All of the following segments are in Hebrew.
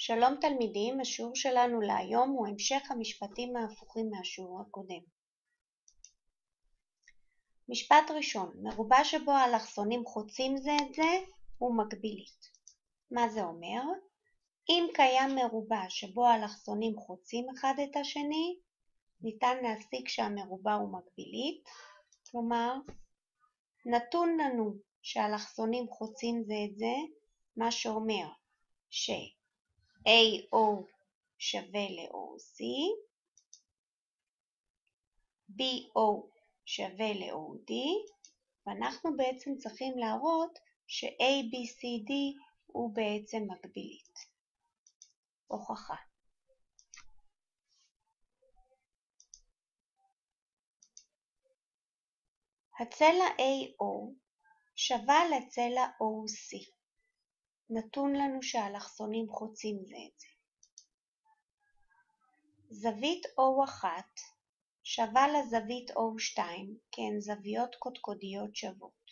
שלום תלמידים, השיעור שלנו להיום הוא המשך המשפטים ההפוכים מהשיעור הקודם. משפט ראשון, מרובע שבו האלכסונים חוצים זה את זה הוא מקבילית. מה זה אומר? אם קיים מרובע שבו האלכסונים חוצים אחד את השני, ניתן להסיק שהמרובע הוא מקבילית, כלומר, נתון לנו שהאלכסונים חוצים זה את זה, מה שאומר AO שווה ל-OC, BO שווה ל-OD, ואנחנו בעצם צריכים להראות ש-ABCD הוא בעצם מקבילית. הוכחה. הצלע AO שווה לצלע OC. נתון לנו שהאלכסונים חוצים זה את זה. זווית O1 שווה לזווית O2, כי הן זוויות קודקודיות שוות.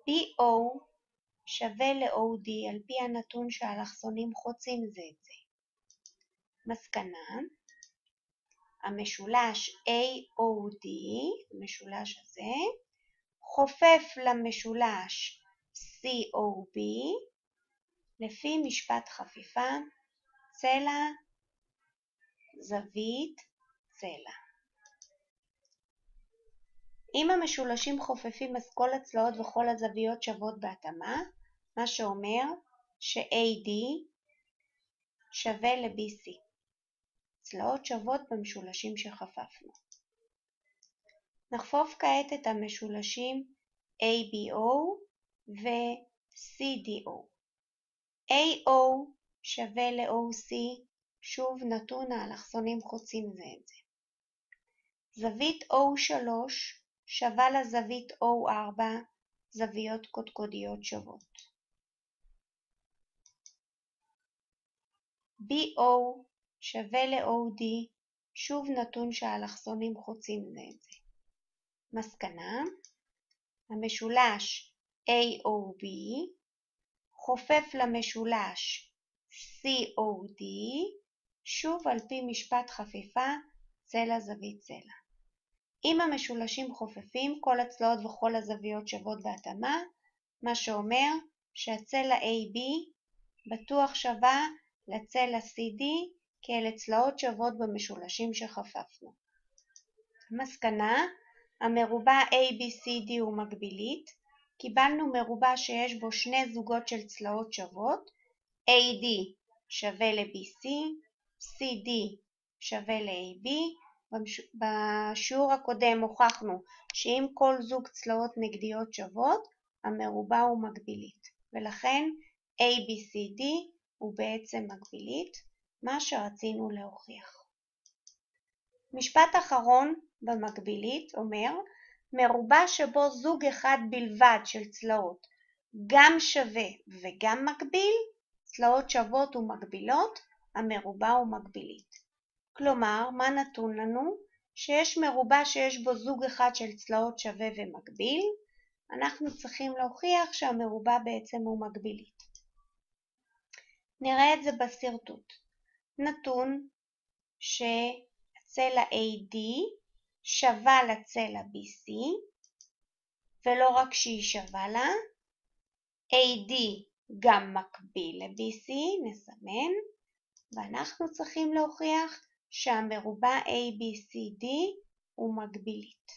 BO שווה ל-OD על פי הנתון שהאלכסונים חוצים זה את זה. מסקנה, המשולש AOD, המשולש הזה, חופף למשולש COB, לפי משפט חפיפה, צלע, זווית, צלע. אם המשולשים חופפים אז כל הצלעות וכל הזוויות שוות בהתאמה, מה שאומר ש-AD שווה ל-BC. צלעות שוות במשולשים שחפפנו. נחפוף כעת את המשולשים ABO ו-CDO. AO שווה ל-OC, שוב נתון האלכסונים חוצים זה את זה. זווית O3 שווה לזווית O4, זוויות קודקודיות שוות. BO שווה ל-OD, שוב נתון שהאלכסונים חוצים זה את זה. מסקנה, המשולש AOB חופף למשולש COD, שוב על פי משפט חפיפה, צלע זווית צלע. אם המשולשים חופפים, כל הצלעות וכל הזוויות שוות בהתאמה, מה שאומר שהצלע AB בטוח שווה לצלע CD, כי אלה צלעות שוות במשולשים שחפפנו. מסקנה, המרובע ABCD הוא מקבילית. קיבלנו מרובע שיש בו שני זוגות של צלעות שוות, AD שווה ל-BC, CD שווה ל-AB. בשיעור הקודם הוכחנו שאם כל זוג צלעות נגדיות שוות, המרובע הוא מקבילית, ולכן ABCD הוא בעצם מקבילית, מה שרצינו להוכיח. משפט אחרון במקבילית אומר, מרובע שבו זוג אחד בלבד של צלעות גם שווה וגם מקביל, צלעות שוות ומקבילות, המרובע הוא מקבילית. כלומר, מה נתון לנו? שיש מרובע שיש בו זוג אחד של צלעות שווה ומקביל, אנחנו צריכים להוכיח שהמרובע בעצם הוא מקבילית. נראה את זה בסרטוט. נתון שהצלע AD שווה לצלע BC, ולא רק שהיא שווה לה, AD גם מקביל ל-BC, נסמן, ואנחנו צריכים להוכיח שהמרובע ABCD הוא מקבילית.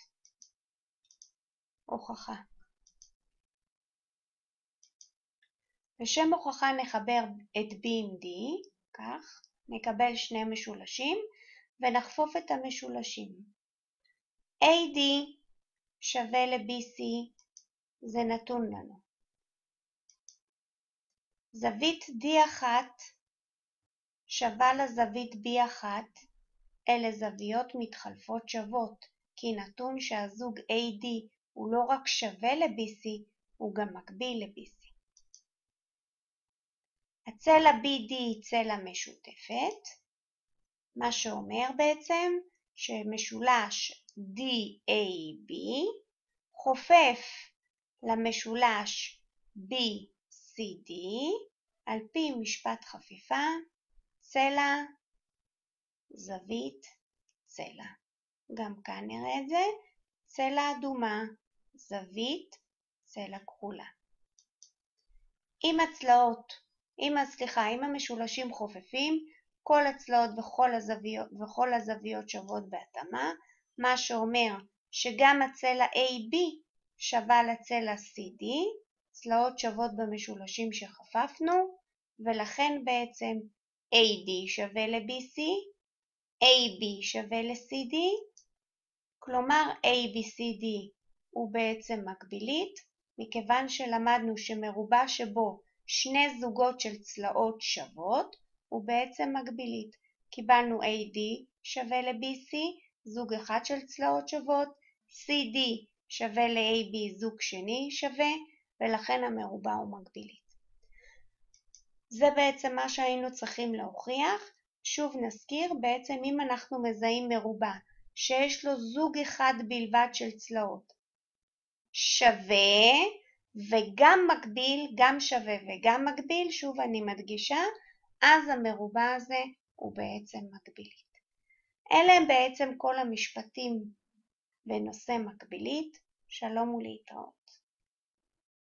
הוכחה. לשם הוכחה נחבר את B עם D, כך, נקבל שני משולשים ונחפוף את המשולשים. AD שווה ל-BC, זה נתון לנו. זווית D1 שווה לזווית B1, אלה זוויות מתחלפות שוות, כי נתון שהזוג AD הוא לא רק שווה ל-BC, הוא גם מקביל ל-BC. הצלע BD היא צלע משותפת, מה שאומר בעצם שמשולש DAB חופף למשולש BCD, על פי משפט חפיפה, צלע, זווית, צלע. גם כאן נראה את זה, צלע אדומה, זווית, צלע כחולה. אם המשולשים חופפים, כל הצלעות וכל הזוויות שוות בהתאמה, מה שאומר שגם הצלע AB שווה לצלע CD, צלעות שוות במשולשים שחפפנו, ולכן בעצם AD שווה ל-BC, AB שווה ל-CD, כלומר ABCD הוא בעצם מקבילית, מכיוון שלמדנו שמרובע שבו שני זוגות של צלעות שוות, הוא בעצם מקבילית. קיבלנו AD שווה ל-BC, זוג אחד של צלעות שוות, CD שווה ל-AB, זוג שני שווה, ולכן המרובע הוא מקבילית. זה בעצם מה שהיינו צריכים להוכיח. שוב נזכיר, בעצם אם אנחנו מזהים מרובע שיש לו זוג אחד בלבד של צלעות, שווה וגם מקביל, גם שווה וגם מקביל, שוב אני מדגישה, אז המרובע הזה הוא בעצם מקבילית. אלה הם בעצם כל המשפטים בנושא מקבילית. שלום ולהתראות.